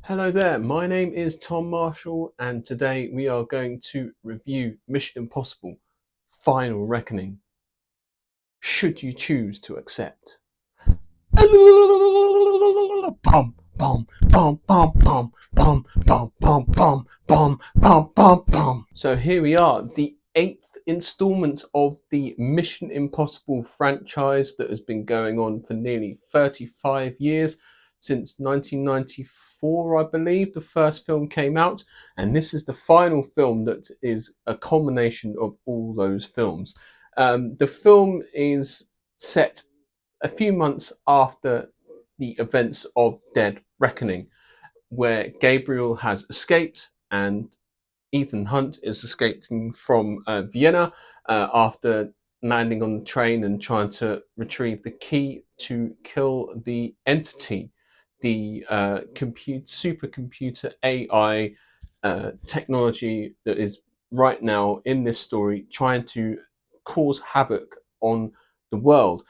Hello there, my name is Tom Marshall, and today we are going to review Mission Impossible Final Reckoning. Should you choose to accept? Bum, bum, bum, bum, bum, bum, bum, bum, bum, bum, bum, bum, bum. So here we are, the eighth installment of the Mission Impossible franchise that has been going on for nearly 35 years, since 1994, I believe the first film came out, and this is the final film that is a culmination of all those films. The film is set a few months after the events of Dead Reckoning, where Gabriel has escaped and Ethan Hunt is escaping from Vienna after landing on the train and trying to retrieve the key to kill the entity, the supercomputer AI technology that is right now in this story trying to cause havoc on the world.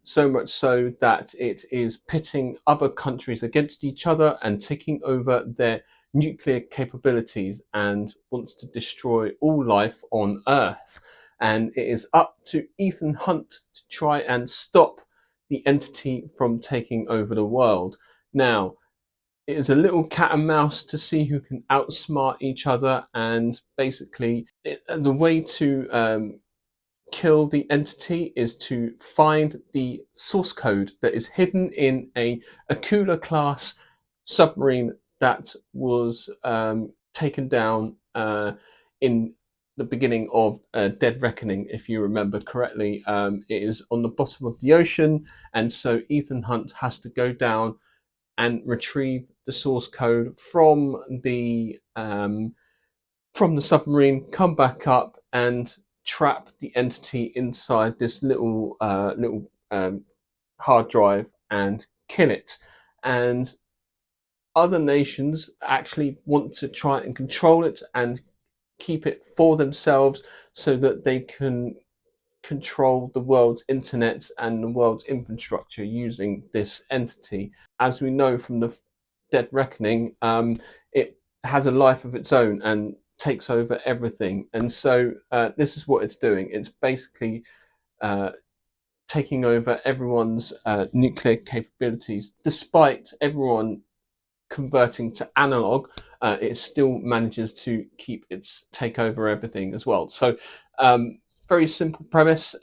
So much so that it is pitting other countries against each other and taking over their nuclear capabilities and wants to destroy all life on Earth. And it is up to Ethan Hunt to try and stop the entity from taking over the world. Now, it is a little cat and mouse to see who can outsmart each other, and basically, the way to kill the entity is to find the source code that is hidden in a Akula class submarine that was taken down in the beginning of Dead Reckoning, if you remember correctly. It is on the bottom of the ocean, and so Ethan Hunt has to go down and retrieve the source code from the submarine, come back up and trap the entity inside this little hard drive and kill it. And other nations actually want to try and control it and keep it for themselves so that they can control the world's internet and the world's infrastructure using this entity. As we know from the Dead Reckoning, it has a life of its own and takes over everything. And so this is what it's doing. It's basically uh, taking over everyone's nuclear capabilities. Despite everyone converting to analog, it still manages to keep its take over everything as well. So very simple premise.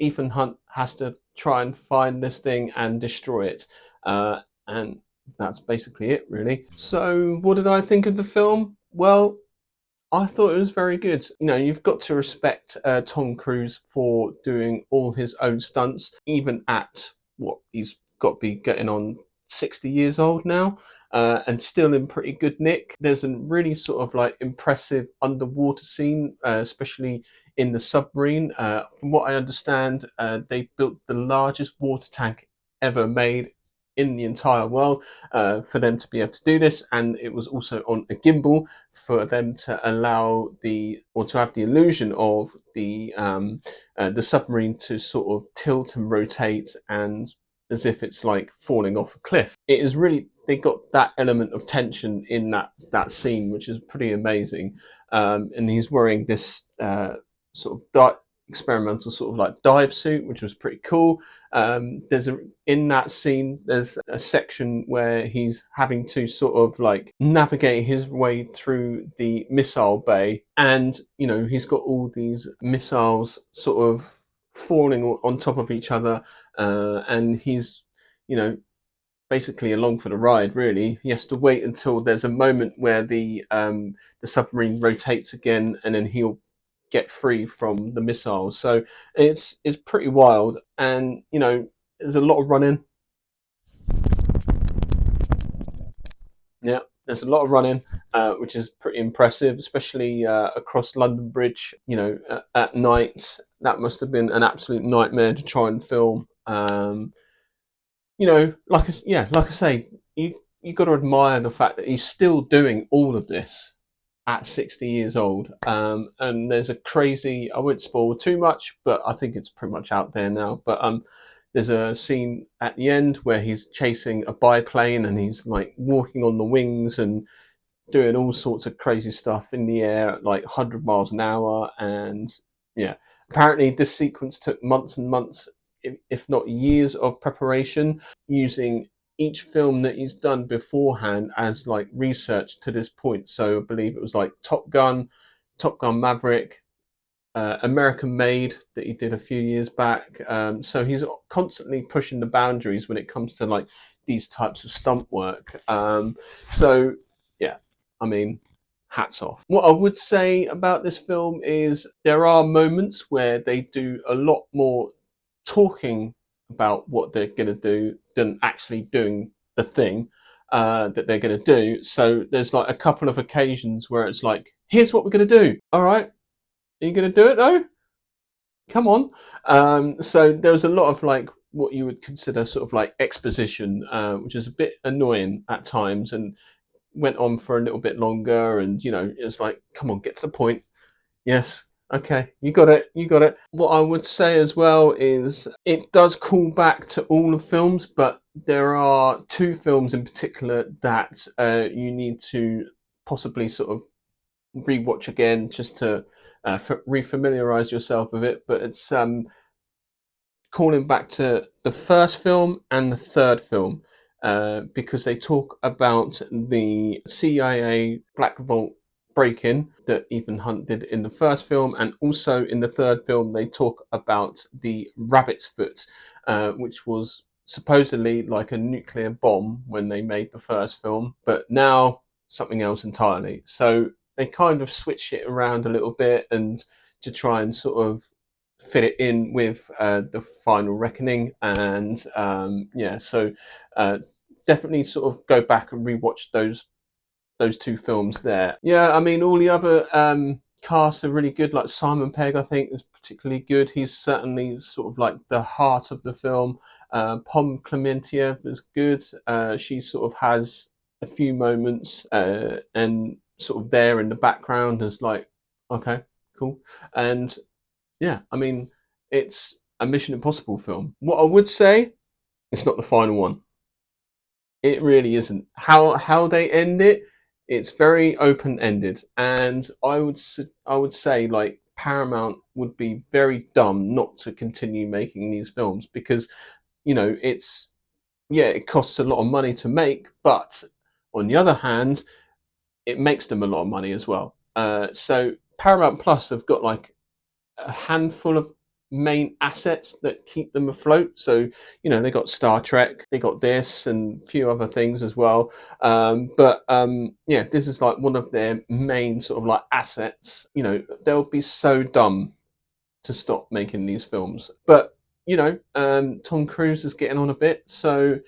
Ethan Hunt has to try and find this thing and destroy it. And that's basically it, really. So, what did I think of the film? Well, I thought it was very good. You know, you've got to respect Tom Cruise for doing all his own stunts, even at what he's got to be getting on 60 years old now, and still in pretty good nick. There's a really sort of like impressive underwater scene, especially in the submarine. From what I understand, they built the largest water tank ever made in the entire world for them to be able to do this, and it was also on a gimbal for them to allow to have the illusion of the submarine to sort of tilt and rotate and as if it's like falling off a cliff. It is really, they got that element of tension in that scene, which is pretty amazing. And he's wearing this sort of experimental sort of like dive suit, which was pretty cool. In that scene, there's a section where he's having to sort of like navigate his way through the missile bay, and you know he's got all these missiles sort of falling on top of each other, and he's, you know, basically along for the ride. Really, he has to wait until there's a moment where the submarine rotates again, and then he'll get free from the missiles. So it's pretty wild, and you know, there's a lot of running. Yeah, there's a lot of running, which is pretty impressive, especially across London Bridge. You know, at night, that must have been an absolute nightmare to try and film. You know, like I say, you got to admire the fact that he's still doing all of this at 60 years old. And there's a crazy, I won't spoil too much, but I think it's pretty much out there now. But There's a scene at the end where he's chasing a biplane and he's like walking on the wings and doing all sorts of crazy stuff in the air at like 100 miles an hour. And yeah, apparently this sequence took months and months, if not years of preparation, using each film that he's done beforehand as like research to this point. So I believe it was like Top Gun Maverick, American Made that he did a few years back. So he's constantly pushing the boundaries when it comes to like these types of stunt work. So yeah, I mean, hats off. What I would say about this film is there are moments where they do a lot more talking about what they're going to do than actually doing the thing that they're going to do. So there's like a couple of occasions where it's like, here's what we're going to do. All right, are you going to do it though? Come on. So there was a lot of like what you would consider sort of like exposition, which is a bit annoying at times and went on for a little bit longer. And, you know, it's like, come on, get to the point. Yes. Okay. You got it. You got it. What I would say as well is it does call back to all the films, but there are two films in particular that you need to possibly sort of rewatch again just to refamiliarize yourself with it. But it's calling back to the first film and the third film because they talk about the CIA Black Vault break-in that Ethan Hunt did in the first film, and also in the third film they talk about the Rabbit's Foot, which was supposedly like a nuclear bomb when they made the first film, but now something else entirely. So they kind of switch it around a little bit and to try and sort of fit it in with the Final Reckoning. And yeah, so uh, definitely sort of go back and rewatch those two films there. Yeah, I mean all the other casts are really good. Like Simon Pegg, I think, is particularly good. He's certainly sort of like the heart of the film. Pom Klementieff is good. She sort of has a few moments and sort of there in the background as like, okay, cool. And yeah, I mean, it's a Mission Impossible film. What I would say, it's not the final one. It really isn't. How they end it, it's very open ended, and I would say like Paramount would be very dumb not to continue making these films because you know it's yeah it costs a lot of money to make, but on the other hand, it makes them a lot of money as well. So Paramount Plus have got like a handful of main assets that keep them afloat. So, you know, they got Star Trek, they got this and a few other things as well. But yeah, this is like one of their main sort of like assets. You know, they'll be so dumb to stop making these films. But, you know, Tom Cruise is getting on a bit. So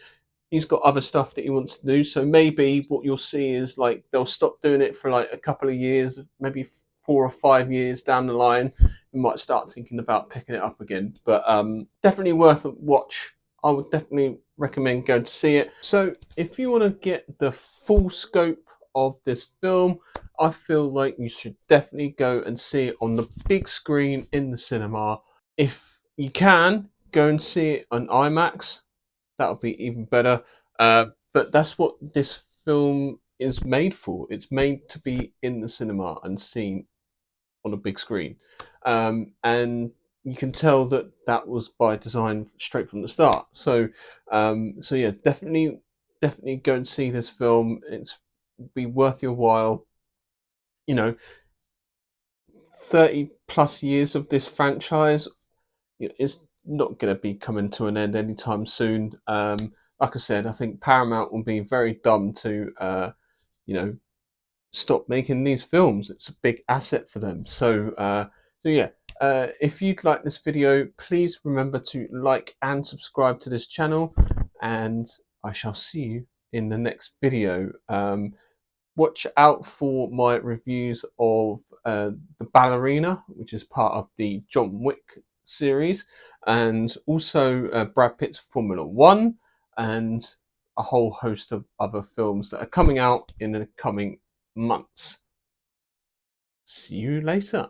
he's got other stuff that he wants to do. So maybe what you'll see is like they'll stop doing it for like a couple of years, maybe 4 or 5 years down the line. We might start thinking about picking it up again. But definitely worth a watch. I would definitely recommend going to see it. So if you want to get the full scope of this film, I feel like you should definitely go and see it on the big screen in the cinema. If you can, go and see it on IMAX. That would be even better. But that's what this film is made for. It's made to be in the cinema and seen on a big screen. And you can tell that that was by design straight from the start. So yeah, definitely go and see this film. It's be worth your while. You know, 30 plus years of this franchise is not going to be coming to an end anytime soon. Like I said, I think Paramount will be very dumb to, you know, stop making these films. It's a big asset for them. So yeah. If you'd like this video, please remember to like and subscribe to this channel, and I shall see you in the next video. Watch out for my reviews of The Ballerina, which is part of the John Wick series, and also Brad Pitt's Formula One, and a whole host of other films that are coming out in the coming months. See you later.